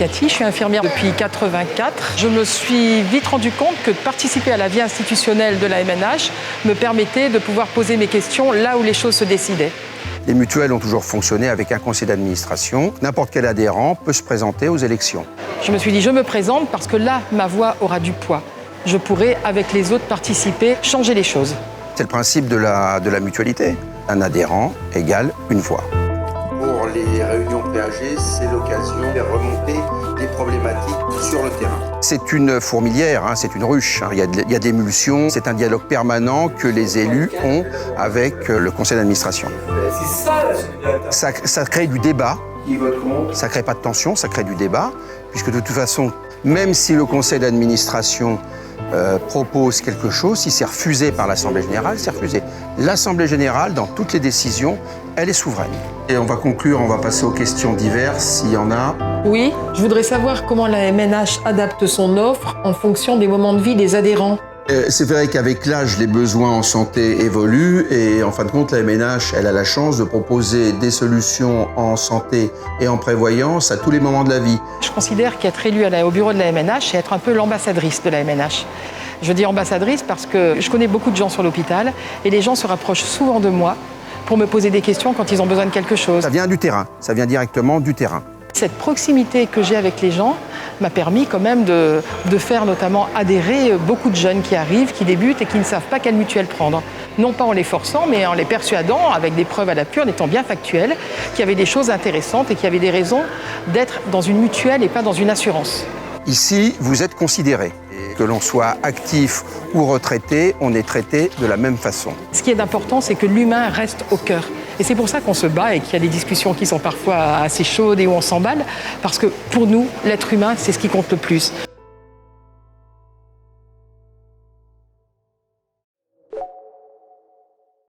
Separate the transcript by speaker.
Speaker 1: Cathy, je suis infirmière depuis 1984. Je me suis vite rendu compte que de participer à la vie institutionnelle de la MNH me permettait de pouvoir poser mes questions là où les choses se décidaient.
Speaker 2: Les mutuelles ont toujours fonctionné avec un conseil d'administration. N'importe quel adhérent peut se présenter aux élections.
Speaker 1: Je me suis dit, je me présente parce que là, ma voix aura du poids. Je pourrai, avec les autres, participer, changer les choses.
Speaker 2: C'est le principe de la mutualité. Un adhérent égale une voix. Pour les réunions PAG, c'est l'occasion de remonter les problématiques sur le terrain. C'est une fourmilière, c'est une ruche. Il y a de l'émulsion. C'est un dialogue permanent que les élus ont avec le conseil d'administration. Ça crée du débat. Ça ne crée pas de tension, ça crée du débat. Puisque de toute façon, même si le conseil d'administration propose quelque chose, si c'est refusé par l'Assemblée générale, c'est refusé. L'Assemblée générale, dans toutes les décisions, elle est souveraine. Et on va conclure, on va passer aux questions diverses, s'il y en a.
Speaker 1: Oui, je voudrais savoir comment la MNH adapte son offre en fonction des moments de vie des adhérents.
Speaker 2: C'est vrai qu'avec l'âge, les besoins en santé évoluent et en fin de compte, la MNH, elle a la chance de proposer des solutions en santé et en prévoyance à tous les moments de la vie.
Speaker 1: Je considère qu'être élu au bureau de la MNH, c'est être un peu l'ambassadrice de la MNH. Je dis ambassadrice parce que je connais beaucoup de gens sur l'hôpital et les gens se rapprochent souvent de moi pour me poser des questions quand ils ont besoin de quelque chose.
Speaker 2: Ça vient du terrain, ça vient directement du terrain.
Speaker 1: Cette proximité que j'ai avec les gens m'a permis quand même de faire notamment adhérer beaucoup de jeunes qui arrivent, qui débutent et qui ne savent pas quelle mutuelle prendre. Non pas en les forçant, mais en les persuadant, avec des preuves à l'appui, en étant bien factuels, qu'il y avait des choses intéressantes et qu'il y avait des raisons d'être dans une mutuelle et pas dans une assurance.
Speaker 2: Ici, vous êtes considérés. Que l'on soit actif ou retraité, on est traité de la même façon.
Speaker 1: Ce qui est important, c'est que l'humain reste au cœur. Et c'est pour ça qu'on se bat et qu'il y a des discussions qui sont parfois assez chaudes et où on s'emballe, parce que pour nous, l'être humain, c'est ce qui compte le plus.